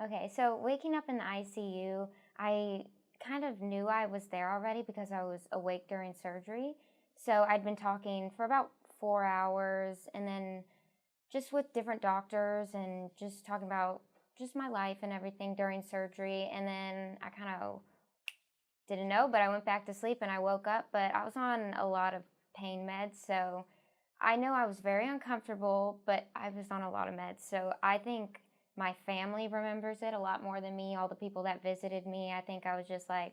Okay, so waking up in the ICU, I kind of knew I was there already because I was awake during surgery. So I'd been talking for about 4 hours and then just with different doctors and just talking about just my life and everything during surgery. And then I kind of didn't know, but I went back to sleep and I woke up, but I was on a lot of pain meds. So I know I was very uncomfortable, but I was on a lot of meds. So I think my family remembers it a lot more than me. All the people that visited me, I think I was just like,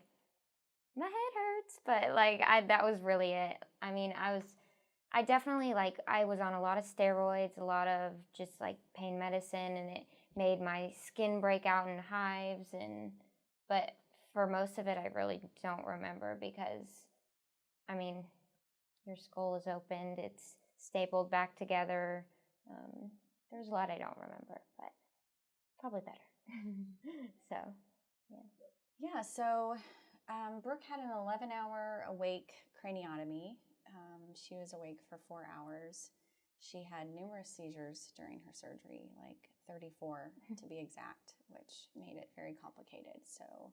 my head hurts, but like that was really it. I mean, I definitely I was on a lot of steroids, a lot of just like pain medicine, and it made my skin break out in hives. But for most of it, I really don't remember because, I mean, your skull is opened, it's stapled back together. There's a lot I don't remember, but probably better. So, yeah. Yeah, so Brooke had an 11-hour awake craniotomy. She was awake for 4 hours. She had numerous seizures during her surgery, like 34 to be exact, which made it very complicated. So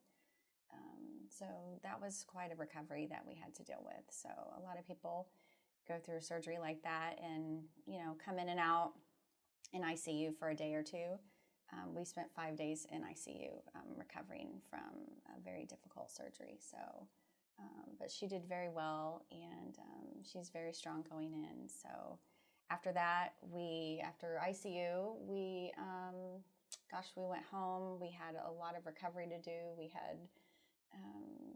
that was quite a recovery that we had to deal with. So a lot of people go through a surgery like that and, come in and out in ICU for a day or two. We spent 5 days in ICU recovering from a very difficult surgery. So, but she did very well, and she's very strong going in. So after that, after ICU, we went home. We had a lot of recovery to do.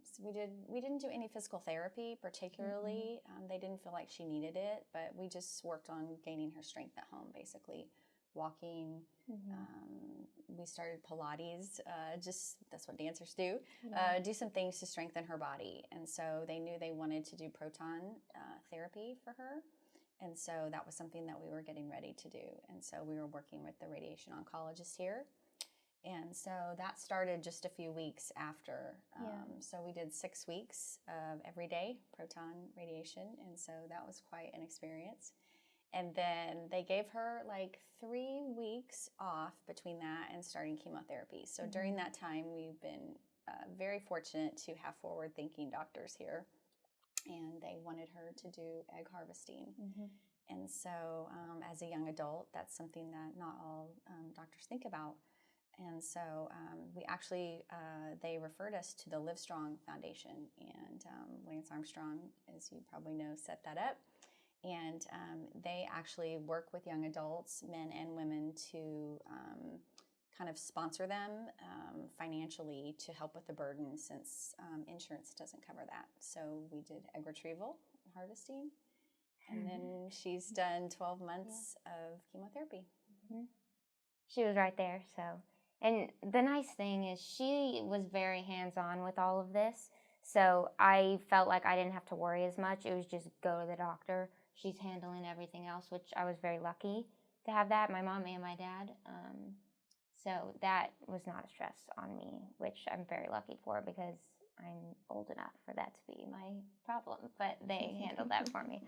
So we didn't do any physical therapy particularly. They didn't feel like she needed it, but we just worked on gaining her strength at home, basically walking. We started Pilates, that's what dancers do, do some things to strengthen her body. And so they knew they wanted to do proton therapy for her. And so that was something that we were getting ready to do. And so we were working with the radiation oncologist here. And so that started just a few weeks after. So we did 6 weeks of everyday proton radiation. And so that was quite an experience. And then they gave her like 3 weeks off between that and starting chemotherapy. So during that time, we've been very fortunate to have forward-thinking doctors here. And they wanted her to do egg harvesting. And so as a young adult, that's something that not all doctors think about. And so we actually, they referred us to the Livestrong Foundation. And Lance Armstrong, as you probably know, set that up. And they actually work with young adults, men and women, to kind of sponsor them financially to help with the burden since insurance doesn't cover that. So we did egg retrieval, harvesting, and then she's done 12 months of chemotherapy. She was right there, so. And the nice thing is she was very hands-on with all of this, so I felt like I didn't have to worry as much. It was just go to the doctor. She's handling everything else, which I was very lucky to have that, my mom and my dad. So that was not a stress on me, which I'm very lucky for because I'm old enough for that to be my problem. But they handled that for me.